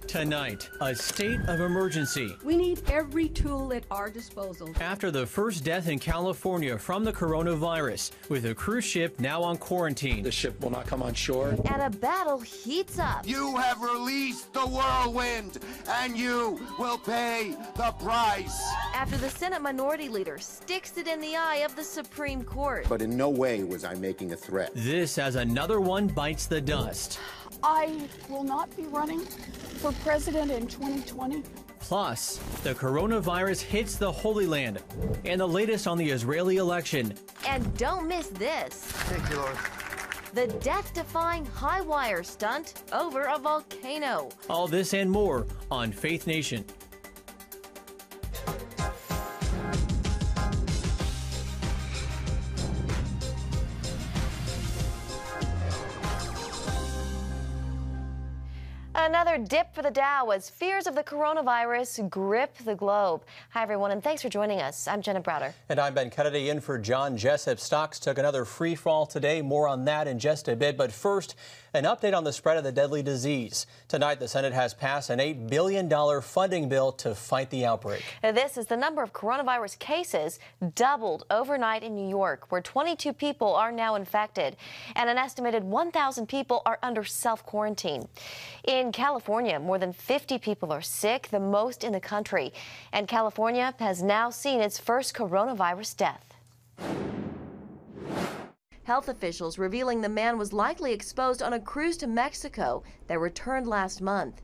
Tonight, a state of emergency. We need every tool at our disposal. After the first death in California from the coronavirus, with a cruise ship now on quarantine. The ship will not come on shore. And a battle heats up. You have released the whirlwind, and you will pay the price. After the Senate Minority Leader sticks it in the eye of the Supreme Court. But in no way was I making a threat. This as another one bites the dust. I will not be running for president in 2020. Plus, the coronavirus hits the Holy Land, and the latest on the Israeli election. And don't miss this. Thank you, Lord. The death-defying high wire stunt over a volcano. All this and more on Faith Nation. Another dip for the Dow as fears of the coronavirus grip the globe. Hi, everyone, and thanks for joining us. I'm Jenna Browder. And I'm Ben Kennedy in for John Jessup. Stocks took another free fall today. More on that in just a bit. But first, an update on the spread of the deadly disease. Tonight, the Senate has passed an $8 billion funding bill to fight the outbreak. This is the number of coronavirus cases doubled overnight in New York, where 22 people are now infected, and an estimated 1,000 people are under self-quarantine. In California, more than 50 people are sick, the most in the country, and California has now seen its first coronavirus death. Health officials revealing the man was likely exposed on a cruise to Mexico that returned last month.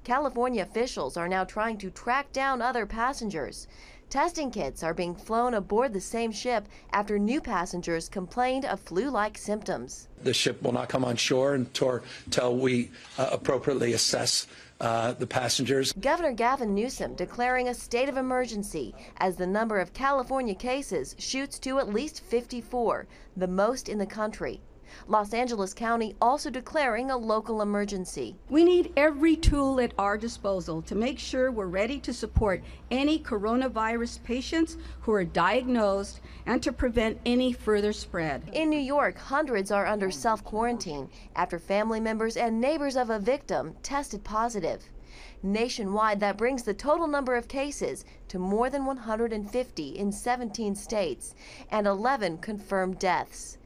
California officials are now trying to track down other passengers. Testing kits are being flown aboard the same ship after new passengers complained of flu-like symptoms. The ship will not come on shore until we appropriately assess the passengers. Governor Gavin Newsom declaring a state of emergency as the number of California cases shoots to at least 54, the most in the country. Los Angeles County also declaring a local emergency. We need every tool at our disposal to make sure we're ready to support any coronavirus patients who are diagnosed and to prevent any further spread. In New York, hundreds are under self-quarantine after family members and neighbors of a victim tested positive. Nationwide, that brings the total number of cases to more than 150 in 17 states and 11 confirmed deaths.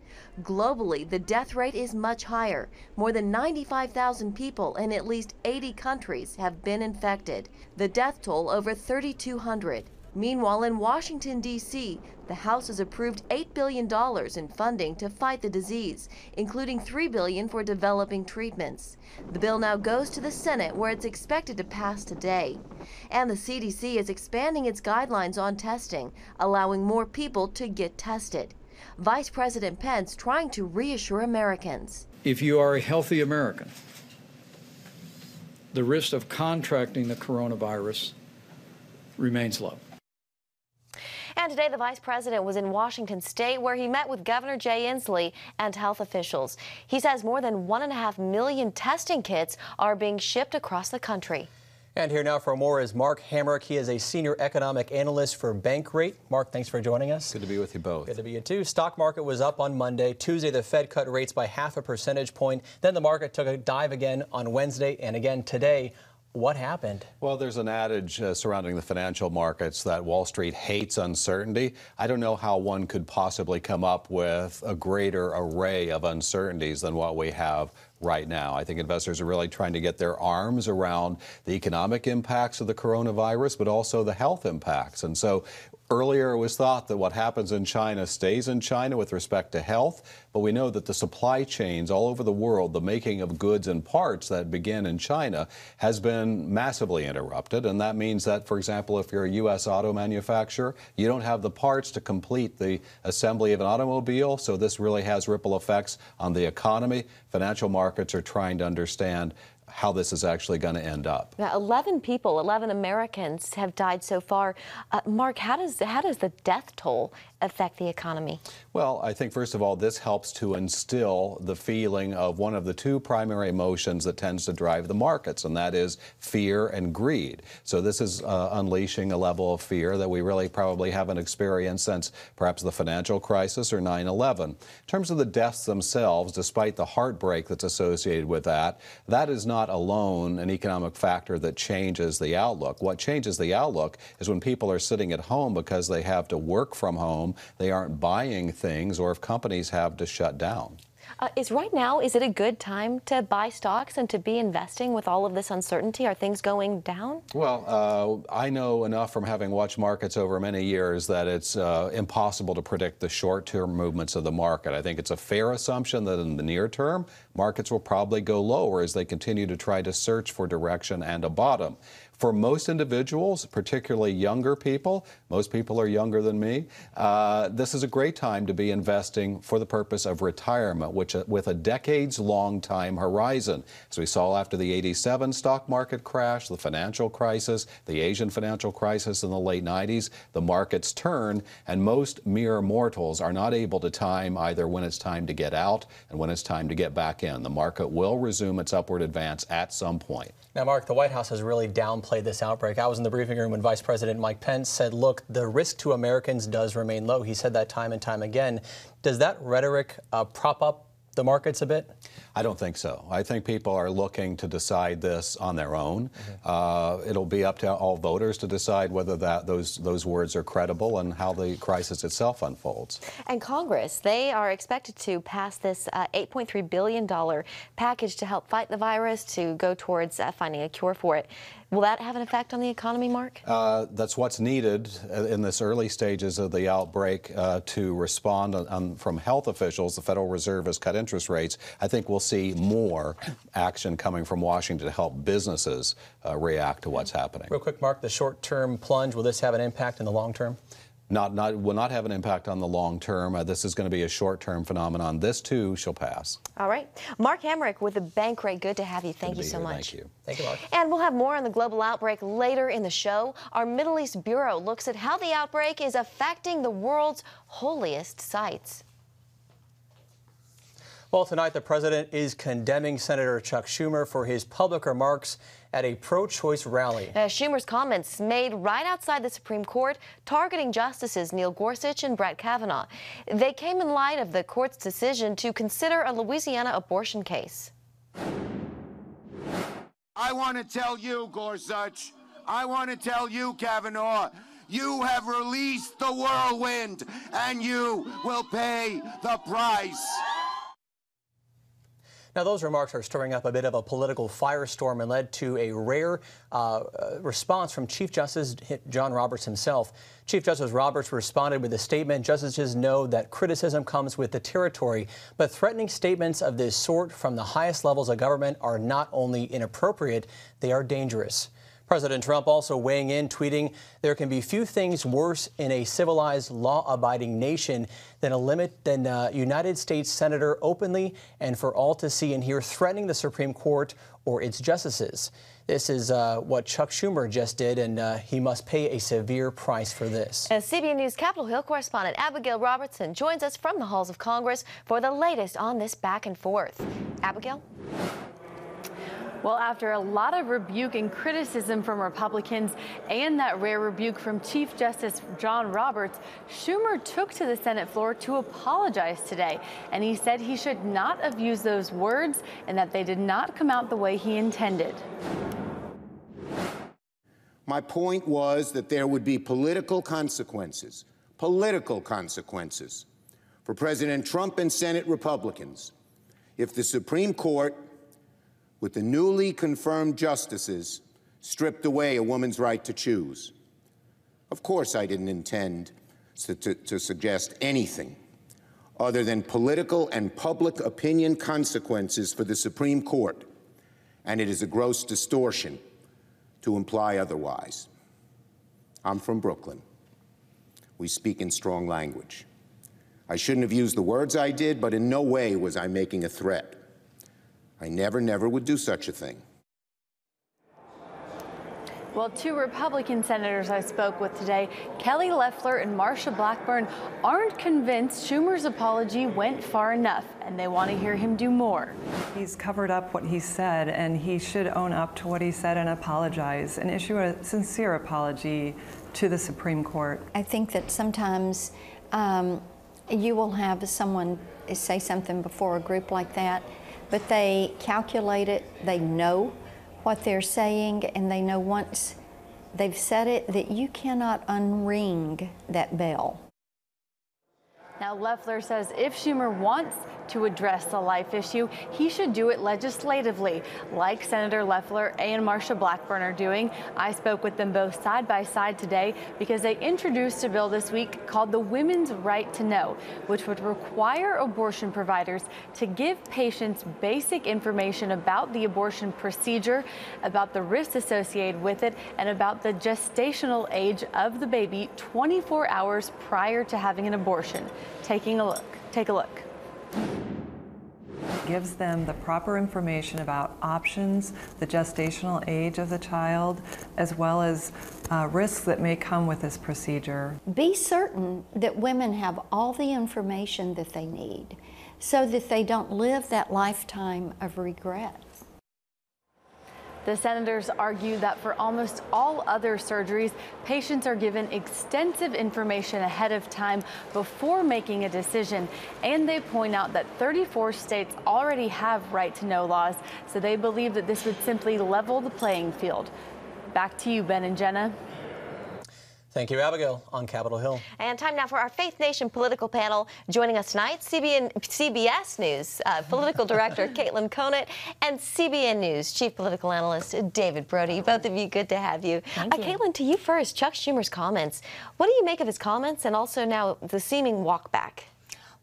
Globally, the death rate is much higher. More than 95,000 people in at least 80 countries have been infected. The death toll over 3,200. Meanwhile, in Washington, D.C., the House has approved $8 billion in funding to fight the disease, including $3 billion for developing treatments. The bill now goes to the Senate, where it's expected to pass today. And the CDC is expanding its guidelines on testing, allowing more people to get tested. Vice President Pence trying to reassure Americans. If you are a healthy American, the risk of contracting the coronavirus remains low. And today, the Vice President was in Washington State, where he met with Governor Jay Inslee and health officials. He says more than 1.5 million testing kits are being shipped across the country. And here now for more is Mark Hamrick. He is a senior economic analyst for Bankrate. Mark, thanks for joining us. Good to be with you both. Good to be you too. Stock market was up on Monday. Tuesday, the Fed cut rates by 0.5 percentage point. Then the market took a dive again on Wednesday and again today. What happened? Well, there's an adage surrounding the financial markets that Wall Street hates uncertainty. I don't know how one could possibly come up with a greater array of uncertainties than what we have right now. I think investors are really trying to get their arms around the economic impacts of the coronavirus, but also the health impacts. And so earlier it was thought that what happens in China stays in China with respect to health, but we know that the supply chains all over the world, the making of goods and parts that begin in China, has been massively interrupted. And that means that, for example, if you're a U.S. auto manufacturer, you don't have the parts to complete the assembly of an automobile. So this really has ripple effects on the economy. Financial markets are trying to understand how this is actually going to end up. Now, 11 Americans have died so far. Mark, how does the death toll affect the economy? Well, I think, first of all, this helps to instill the feeling of one of the two primary emotions that tends to drive the markets, and that is fear and greed. So this is unleashing a level of fear that we really probably haven't experienced since perhaps the financial crisis or 9/11. In terms of the deaths themselves, despite the heartbreak that's associated with that, that is not not alone an economic factor that changes the outlook. What changes the outlook is when people are sitting at home because they have to work from home, they aren't buying things, or if companies have to shut down. Is it a good time to buy stocks and to be investing with all of this uncertainty? Are things going down? Well, I know enough from having watched markets over many years that it's impossible to predict the short-term movements of the market. I think it's a fair assumption that in the near term, markets will probably go lower as they continue to try to search for direction and a bottom. For most individuals, particularly younger people, most people are younger than me, this is a great time to be investing for the purpose of retirement, which with a decades-long time horizon. As we saw after the '87 stock market crash, the financial crisis, the Asian financial crisis in the late '90s, the markets turn, and most mere mortals are not able to time either when it's time to get out and when it's time to get back in. The market will resume its upward advance at some point. Now, Mark, the White House has really downplayed this outbreak. I was in the briefing room when Vice President Mike Pence said, look, the risk to Americans does remain low. He said that time and time again. Does that rhetoric prop up the markets a bit? I don't think so. I think people are looking to decide this on their own. It'll be up to all voters to decide whether those words are credible and how the crisis itself unfolds. And Congress, they are expected to pass this $8.3 billion package to help fight the virus, to go towards finding a cure for it. Will that have an effect on the economy, Mark? That's what's needed in this early stages of the outbreak to respond from health officials. The Federal Reserve has cut interest rates. I think we'll see more action coming from Washington to help businesses react to what's happening. Real quick, Mark, the short-term plunge, will this have an impact in the long term? Will not have an impact on the long term. This is going to be a short-term phenomenon. This, too, shall pass. All right. Mark Hamrick with the Bankrate. Good to have you. Thank you so much. Thank you. Thank you, Mark. And we'll have more on the global outbreak later in the show. Our Middle East Bureau looks at how the outbreak is affecting the world's holiest sites. Well, tonight the president is condemning Senator Chuck Schumer for his public remarks at a pro-choice rally. Schumer's comments made right outside the Supreme Court targeting Justices Neil Gorsuch and Brett Kavanaugh. They came in light of the court's decision to consider a Louisiana abortion case. I want to tell you, Gorsuch, I want to tell you, Kavanaugh, you have released the whirlwind, and you will pay the price. Now, those remarks are stirring up a bit of a political firestorm and led to a rare response from Chief Justice John Roberts himself. Chief Justice Roberts responded with a statement. Justices know that criticism comes with the territory, but threatening statements of this sort from the highest levels of government are not only inappropriate, they are dangerous. President Trump also weighing in, tweeting, there can be few things worse in a civilized, law-abiding nation than a United States senator openly and for all to see and hear threatening the Supreme Court or its justices. This is what Chuck Schumer just did, and he must pay a severe price for this. As CBN News Capitol Hill correspondent Abigail Robertson joins us from the halls of Congress for the latest on this back and forth. Abigail? Well, after a lot of rebuke and criticism from Republicans and that rare rebuke from Chief Justice John Roberts, Schumer took to the Senate floor to apologize today. And he said he should not have used those words and that they did not come out the way he intended. My point was that there would be political consequences for President Trump and Senate Republicans if the Supreme Court, with the newly confirmed justices, stripped away a woman's right to choose. Of course, I didn't intend to suggest anything other than political and public opinion consequences for the Supreme Court, and it is a gross distortion to imply otherwise. I'm from Brooklyn. We speak in strong language. I shouldn't have used the words I did, but in no way was I making a threat. I never would do such a thing. Well, two Republican senators I spoke with today, Kelly Loeffler and Marsha Blackburn, aren't convinced Schumer's apology went far enough, and they want to hear him do more. He's covered up what he said, and he should own up to what he said and apologize and issue a sincere apology to the Supreme Court. I think that sometimes you will have someone say something before a group like that but they calculate it, they know what they're saying, and they know once they've said it that you cannot unring that bell. Now, Loeffler says if Schumer wants to address the life issue, he should do it legislatively, like Senator Loeffler and Marsha Blackburn are doing. I spoke with them both side by side today because they introduced a bill this week called the Women's Right to Know, which would require abortion providers to give patients basic information about the abortion procedure, about the risks associated with it, and about the gestational age of the baby 24 hours prior to having an abortion. Take a look. It gives them the proper information about options, the gestational age of the child, as well as risks that may come with this procedure. Be certain that women have all the information that they need so that they don't live that lifetime of regret. The senators argue that for almost all other surgeries, patients are given extensive information ahead of time before making a decision. And they point out that 34 states already have right-to-know laws, so they believe that this would simply level the playing field. Back to you, Ben and Jenna. Thank you, Abigail, on Capitol Hill. And time now for our Faith Nation political panel. Joining us tonight, CBS News political director Caitlin Conant and CBN News chief political analyst David Brody. Both of you, good to have you. Caitlin, to you first. Chuck Schumer's comments. What do you make of his comments and also now the seeming walk back?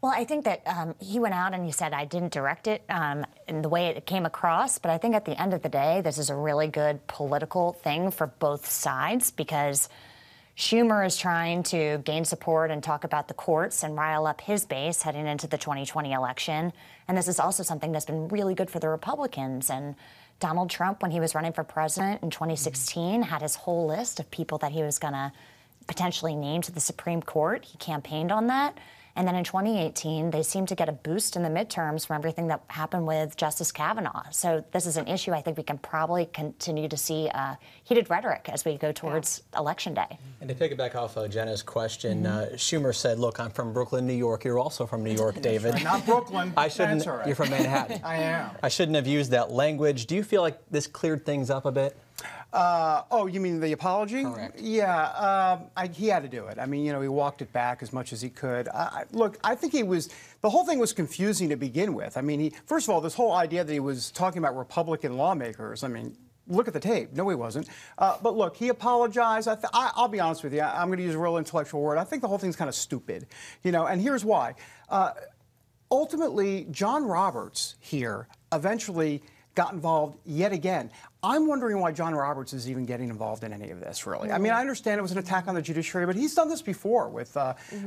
Well, I think that he went out and he said, I didn't direct it in the way it came across. But I think at the end of the day, this is a really good political thing for both sides because Schumer is trying to gain support and talk about the courts and rile up his base heading into the 2020 election. And this is also something that's been really good for the Republicans. And Donald Trump, when he was running for president in 2016, had his whole list of people that he was going to potentially name to the Supreme Court. He campaigned on that. And then in 2018, they seemed to get a boost in the midterms from everything that happened with Justice Kavanaugh. So this is an issue I think we can probably continue to see heated rhetoric as we go towards Election Day. And to piggyback off Jenna's question, Schumer said, look, I'm from Brooklyn, New York. You're also from New York, David. Right. Not Brooklyn. I shouldn't. That's all right. You're from Manhattan. I am. I shouldn't have used that language. Do you feel like this cleared things up a bit? Oh, you mean the apology? Correct. Yeah, he had to do it. I mean, he walked it back as much as he could. Look, I think the whole thing was confusing to begin with. I mean, first of all, this whole idea that he was talking about Republican lawmakers, I mean, look at the tape. No, he wasn't. But look, he apologized. I'll be honest with you. I'm going to use a real intellectual word. I think the whole thing's kind of stupid, and here's why. Ultimately, John Roberts here eventually got involved yet again. I'm wondering why John Roberts is even getting involved in any of this, really. I mean, I understand it was an attack on the judiciary, but he's done this before with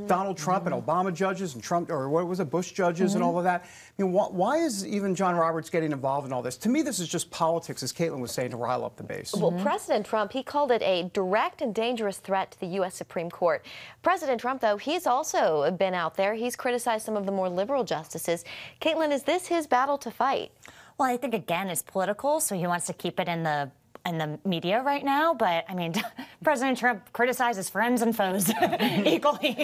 Donald Trump and Obama judges and Trump, or what was it, Bush judges and all of that. I mean, why is even John Roberts getting involved in all this? To me, this is just politics, as Caitlin was saying, to rile up the base. Well, President Trump, he called it a direct and dangerous threat to the U.S. Supreme Court. President Trump, though, he's also been out there. He's criticized some of the more liberal justices. Caitlin, is this his battle to fight? Well, I think, again, it's political, so he wants to keep it in the media right now. But, I mean, President Trump criticizes friends and foes equally.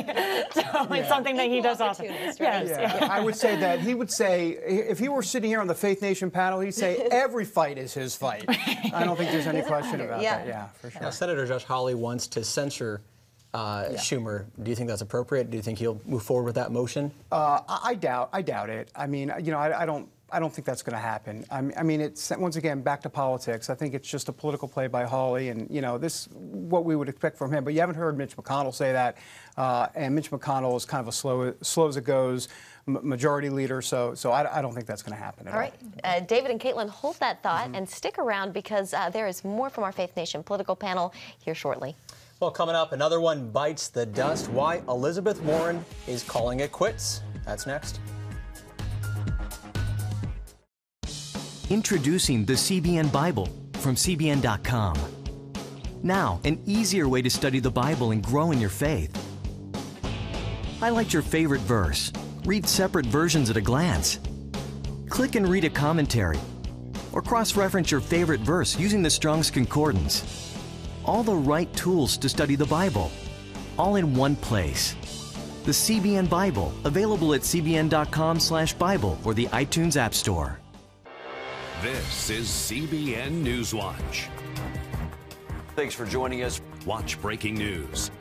So it's something that he does often. Yes. Yeah. I would say that he would say, if he were sitting here on the Faith Nation panel, he'd say every fight is his fight. I don't think there's any question about that. Yeah, for sure. Now, Senator Josh Hawley wants to censure Schumer. Do you think that's appropriate? Do you think he'll move forward with that motion? I doubt it. I mean, I don't think that's going to happen. I mean, it's once again back to politics. I think it's just a political play by Hawley, and this what we would expect from him. But you haven't heard Mitch McConnell say that, and Mitch McConnell is kind of a slow as it goes majority leader. So I don't think that's going to happen at all. All right, David and Caitlin, hold that thought and stick around because there is more from our Faith Nation political panel here shortly. Well, coming up, another one bites the dust. Why Elizabeth Warren is calling it quits. That's next. Introducing the CBN Bible from CBN.com. Now, an easier way to study the Bible and grow in your faith. Highlight your favorite verse. Read separate versions at a glance. Click and read a commentary. Or cross-reference your favorite verse using the Strong's Concordance. All the right tools to study the Bible, all in one place. The CBN Bible, available at cbn.com/Bible or the iTunes App Store. This is CBN Newswatch. Thanks for joining us. Watch breaking news,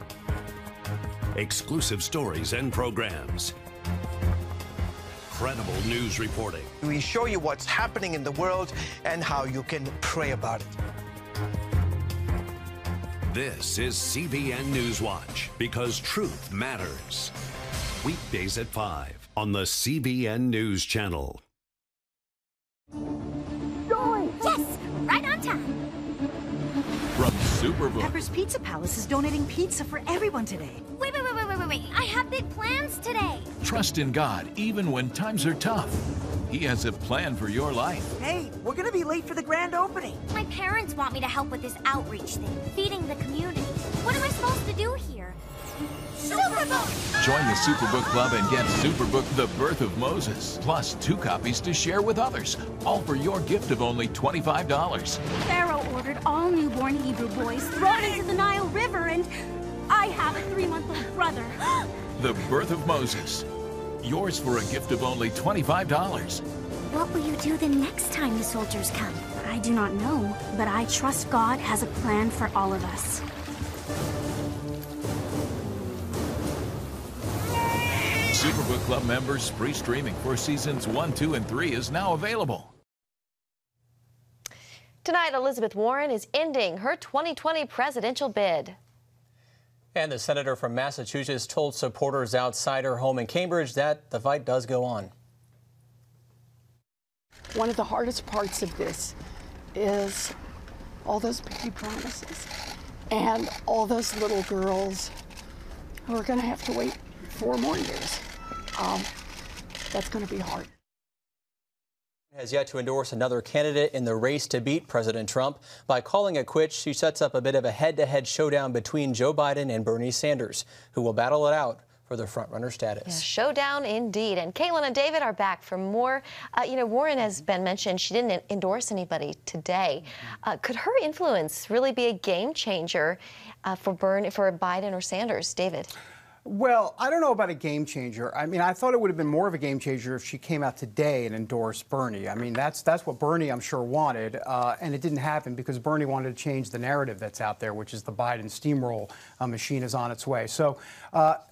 exclusive stories and programs, credible news reporting. We show you what's happening in the world and how you can pray about it. This is CBN Newswatch, because truth matters. Weekdays at 5 on the CBN News Channel. Yes, right on time. From Superbook. Pepper's Pizza Palace is donating pizza for everyone today. Wait. I have big plans today. Trust in God even when times are tough. He has a plan for your life. Hey, we're gonna be late for the grand opening. My parents want me to help with this outreach thing, feeding the community. What am I supposed to do here? Superbook! Join the Superbook Club and get Superbook The Birth of Moses, plus 2 copies to share with others, all for your gift of only $25. Pharaoh ordered all newborn Hebrew boys thrown into the Nile River, and I have a 3-month-old brother. The Birth of Moses. Yours for a gift of only $25. What will you do the next time the soldiers come? I do not know, but I trust God has a plan for all of us. Superbook Club members free streaming for seasons 1, 2, and 3 is now available. Tonight, Elizabeth Warren is ending her 2020 presidential bid. And the senator from Massachusetts told supporters outside her home in Cambridge that the fight does go on. One of the hardest parts of this is all those baby promises and all those little girls who are going to have to wait 4 more years. That's going to be hard. Has yet to endorse another candidate in the race to beat President Trump. By calling it quits, she sets up a bit of a head-to-head showdown between Joe Biden and Bernie Sanders, who will battle it out for the frontrunner status. Yeah, showdown indeed. And Caitlin and David are back for more. Warren has been mentioned. She didn't endorse anybody today. Could her influence really be a game changer for Biden or Sanders? David? Well, I don't know about a game changer. I mean, I thought it would have been more of a game changer if she came out today and endorsed Bernie. I mean, that's what Bernie, I'm sure, wanted, and it didn't happen because Bernie wanted to change the narrative that's out there, which is the Biden steamroll machine is on its way. So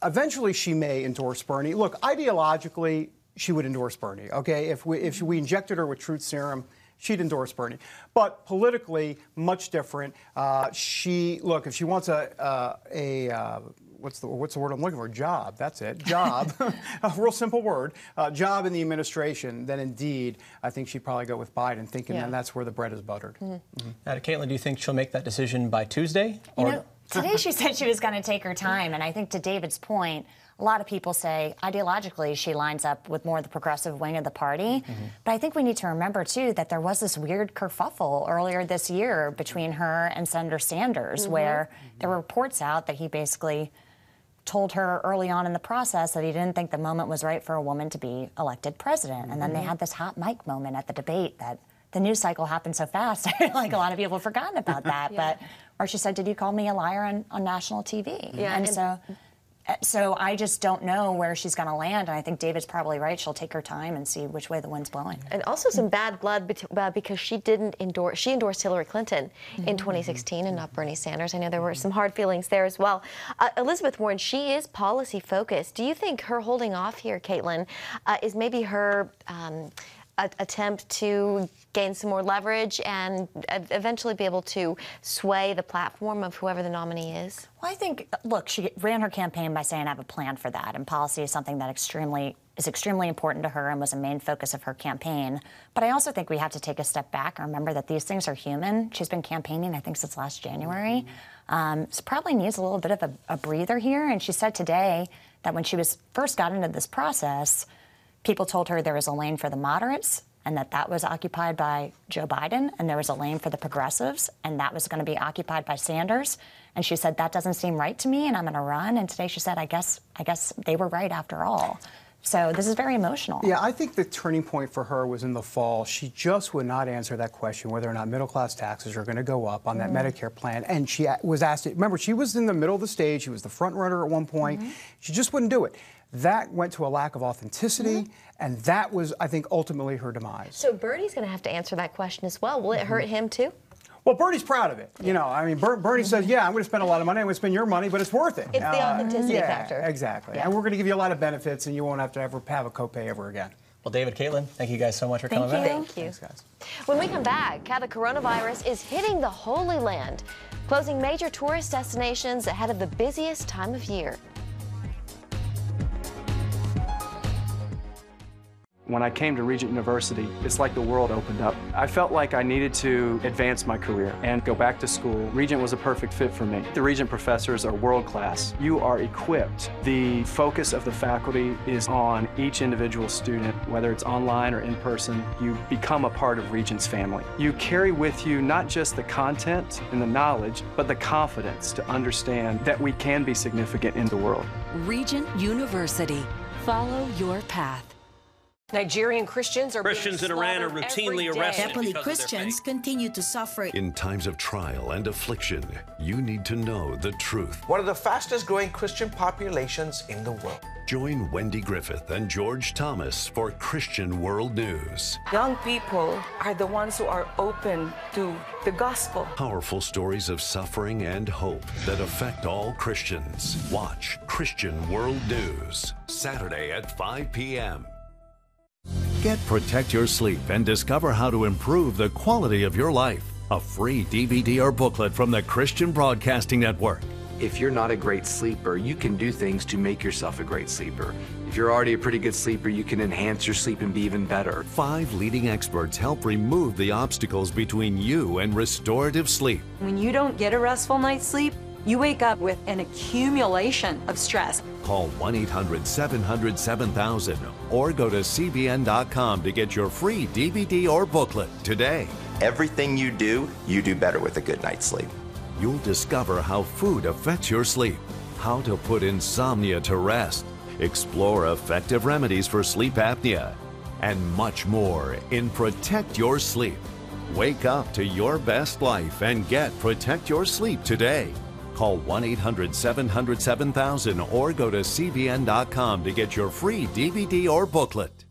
eventually she may endorse Bernie. Look, ideologically, she would endorse Bernie, okay? If we injected her with truth serum, she'd endorse Bernie. But politically, much different. If she wants what's the word I'm looking for? Job. That's it. Job. A real simple word. Job in the administration. Then indeed, I think she'd probably go with Biden, thinking then that's where the bread is buttered. Now, Caitlin, do you think she'll make that decision by Tuesday? Today she said she was going to take her time, and I think to David's point, a lot of people say ideologically she lines up with more of the progressive wing of the party. But I think we need to remember, too, that there was this weird kerfuffle earlier this year between her and Senator Sanders, where there were reports out that he basically told her early on in the process that he didn't think the moment was right for a woman to be elected president. And then they had this hot mic moment at the debate that the news cycle happened so fast. I feel like a lot of people have forgotten about that. Or she said, "Did you call me a liar on national TV?" Yeah, and so I just don't know where she's going to land. And I think David's probably right. She'll take her time and see which way the wind's blowing. And also some bad blood because she endorsed Hillary Clinton in 2016 and not Bernie Sanders. I know there were some hard feelings there as well. Elizabeth Warren, she is policy focused. Do you think her holding off here, Caitlin, is maybe her attempt to gain some more leverage and eventually be able to sway the platform of whoever the nominee is? Well, I think, look, she ran her campaign by saying I have a plan for that, and policy is something that is extremely important to her and was a main focus of her campaign. But I also think we have to take a step back and remember that these things are human. She's been campaigning, I think, since last January. So probably needs a little bit of a breather here. And she said today that when she first got into this process, people told her there was a lane for the moderates and that was occupied by Joe Biden, and there was a lane for the progressives, and that was going to be occupied by Sanders. And she said, that doesn't seem right to me, and I'm going to run. And today she said, I guess they were right after all. So this is very emotional. Yeah, I think the turning point for her was in the fall. She just would not answer that question whether or not middle-class taxes are going to go up on that Medicare plan. And she was asked it. Remember, she was in the middle of the stage. She was the front runner at one point. She just wouldn't do it. That went to a lack of authenticity, and that was, I think, ultimately her demise. So Bernie's going to have to answer that question as well. Will it hurt him too? Well, Bernie's proud of it. You know, I mean, Bernie says, yeah, I'm going to spend a lot of money. I'm going to spend your money, but it's worth it. It's the authenticity factor. Exactly. And we're going to give you a lot of benefits, and you won't have to ever have a copay ever again. Well, David, Caitlin, thank you guys so much for coming back. Thank you. Thanks, guys. When we come back, how the coronavirus is hitting the Holy Land, closing major tourist destinations ahead of the busiest time of year. When I came to Regent University, it's like the world opened up. I felt like I needed to advance my career and go back to school. Regent was a perfect fit for me. The Regent professors are world-class. You are equipped. The focus of the faculty is on each individual student, whether it's online or in person. You become a part of Regent's family. You carry with you not just the content and the knowledge, but the confidence to understand that we can be significant in the world. Regent University. Follow your path. Nigerian Christians in Iran are routinely arrested. Happily, Christians continue to suffer. In times of trial and affliction, you need to know the truth. One of the fastest growing Christian populations in the world. Join Wendy Griffith and George Thomas for Christian World News. Young people are the ones who are open to the gospel. Powerful stories of suffering and hope that affect all Christians. Watch Christian World News, Saturday at 5 p.m. Get Protect Your Sleep and discover how to improve the quality of your life. A free DVD or booklet from the Christian Broadcasting Network. If you're not a great sleeper, you can do things to make yourself a great sleeper. If you're already a pretty good sleeper, you can enhance your sleep and be even better. 5 leading experts help remove the obstacles between you and restorative sleep. When you don't get a restful night's sleep, you wake up with an accumulation of stress. Call 1-800-700-7000 or go to cbn.com to get your free DVD or booklet today. Everything you do better with a good night's sleep. You'll discover how food affects your sleep, how to put insomnia to rest, explore effective remedies for sleep apnea, and much more in Protect Your Sleep. Wake up to your best life and get Protect Your Sleep today. Call 1-800-700-7000 or go to cbn.com to get your free DVD or booklet.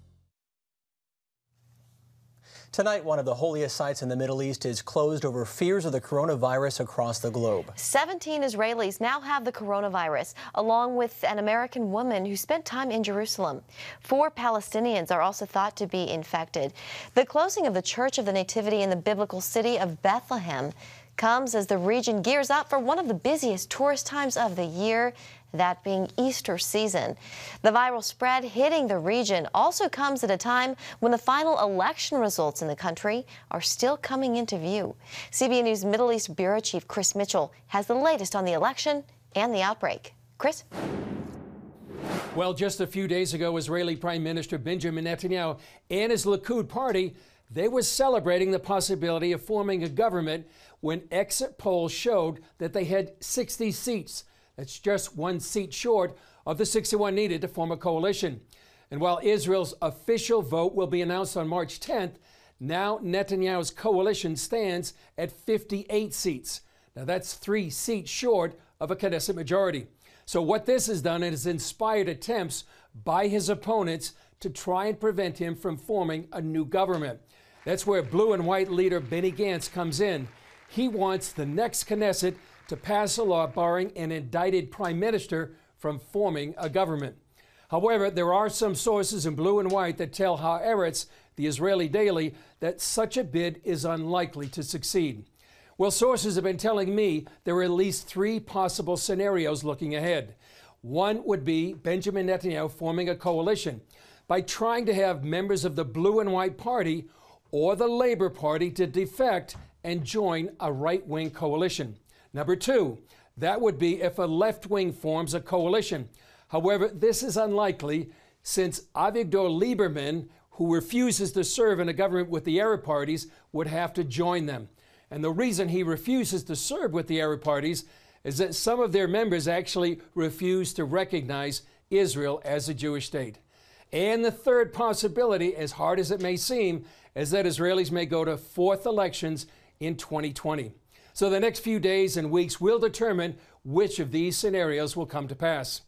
Tonight, one of the holiest sites in the Middle East is closed over fears of the coronavirus across the globe. 17 Israelis now have the coronavirus, along with an American woman who spent time in Jerusalem. 4 Palestinians are also thought to be infected. The closing of the Church of the Nativity in the biblical city of Bethlehem comes as the region gears up for one of the busiest tourist times of the year, that being Easter season. The viral spread hitting the region also comes at a time when the final election results in the country are still coming into view. CBN News Middle East Bureau Chief Chris Mitchell has the latest on the election and the outbreak. Chris? Well, just a few days ago, Israeli Prime Minister Benjamin Netanyahu and his Likud party, they were celebrating the possibility of forming a government when exit polls showed that they had 60 seats. That's just 1 seat short of the 61 needed to form a coalition. And while Israel's official vote will be announced on March 10th, now Netanyahu's coalition stands at 58 seats. Now that's 3 seats short of a Knesset majority. So what this has done is inspired attempts by his opponents to try and prevent him from forming a new government. That's where blue and white leader Benny Gantz comes in. He wants the next Knesset to pass a law barring an indicted prime minister from forming a government. However, there are some sources in blue and white that tell Haaretz, the Israeli daily, that such a bid is unlikely to succeed. Well, sources have been telling me there are at least 3 possible scenarios looking ahead. One would be Benjamin Netanyahu forming a coalition by trying to have members of the blue and white party or the Labor Party to defect and join a right-wing coalition. Number 2, that would be if a left wing forms a coalition. However, this is unlikely since Avigdor Lieberman, who refuses to serve in a government with the Arab parties, would have to join them. And the reason he refuses to serve with the Arab parties is that some of their members actually refuse to recognize Israel as a Jewish state. And the third possibility, as hard as it may seem, is that Israelis may go to fourth elections in 2020. So the next few days and weeks will determine which of these scenarios will come to pass.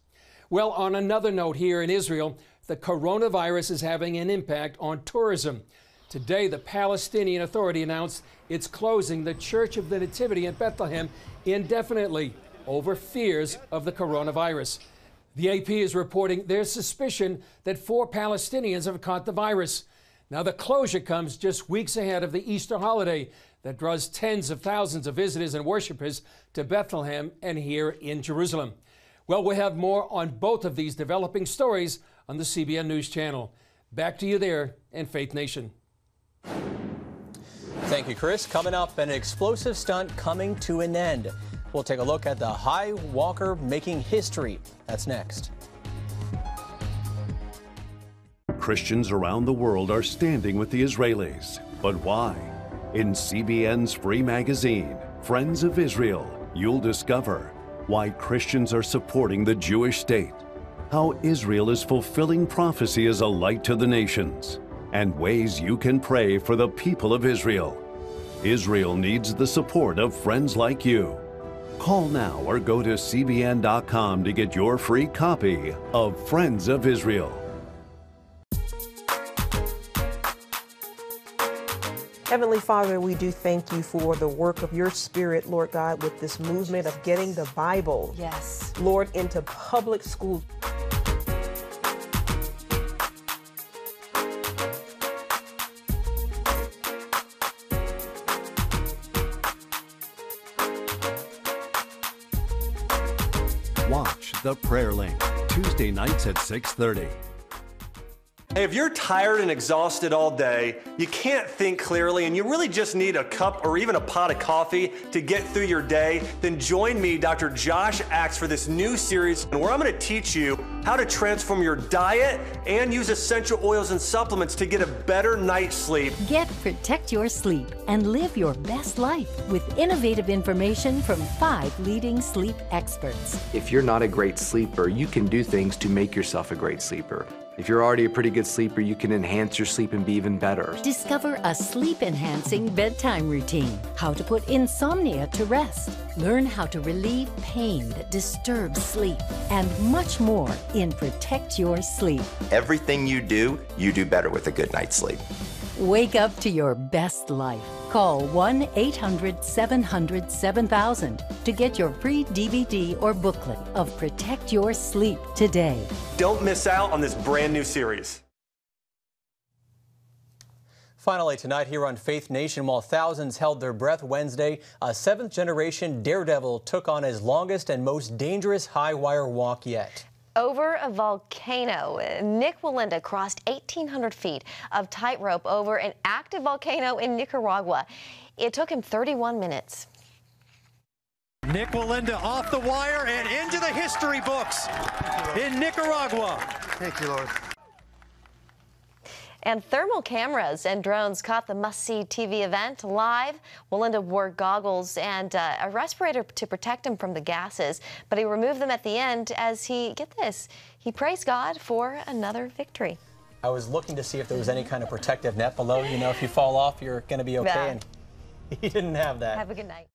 Well, on another note here in Israel, the coronavirus is having an impact on tourism. Today, the Palestinian Authority announced it's closing the Church of the Nativity in Bethlehem indefinitely over fears of the coronavirus. The AP is reporting there's suspicion that 4 Palestinians have caught the virus. Now, the closure comes just weeks ahead of the Easter holiday that draws tens of thousands of visitors and worshipers to Bethlehem and here in Jerusalem. Well, we'll have more on both of these developing stories on the CBN News Channel. Back to you there in Faith Nation. Thank you, Chris. Coming up, an explosive stunt coming to an end. We'll take a look at the High Walker making history. That's next. Christians around the world are standing with the Israelis. But why? In CBN's free magazine, Friends of Israel, you'll discover why Christians are supporting the Jewish state, how Israel is fulfilling prophecy as a light to the nations, and ways you can pray for the people of Israel. Israel needs the support of friends like you. Call now or go to cbn.com to get your free copy of Friends of Israel. Heavenly Father, we do thank you for the work of your Spirit, Lord God, with this movement of getting the Bible, yes, Lord, into public schools. Watch The Prayer Link, Tuesday nights at 6:30. Hey, if you're tired and exhausted all day, you can't think clearly, and you really just need a cup or even a pot of coffee to get through your day, then join me, Dr. Josh Axe, for this new series where I'm going to teach you how to transform your diet and use essential oils and supplements to get a better night's sleep. Get Protect Your Sleep and live your best life with innovative information from 5 leading sleep experts. If you're not a great sleeper, you can do things to make yourself a great sleeper. If you're already a pretty good sleeper, you can enhance your sleep and be even better. Discover a sleep-enhancing bedtime routine, how to put insomnia to rest, learn how to relieve pain that disturbs sleep, and much more in Protect Your Sleep. Everything you do better with a good night's sleep. Wake up to your best life. Call 1-800-700-7000 to get your free DVD or booklet of Protect Your Sleep today. Don't miss out on this brand new series. Finally tonight here on Faith Nation, while thousands held their breath Wednesday, a 7th-generation daredevil took on his longest and most dangerous high-wire walk yet. Over a volcano, Nick Wallenda crossed 1,800 feet of tightrope over an active volcano in Nicaragua. It took him 31 minutes. Nick Wallenda off the wire and into the history books in Nicaragua. Thank you, Lord. And thermal cameras and drones caught the must-see TV event live. Wallenda wore goggles and a respirator to protect him from the gases, but he removed them at the end as he, get this, he praised God for another victory. I was looking to see if there was any kind of protective net below. You know, if you fall off, you're going to be okay. Yeah. And he didn't have that. Have a good night.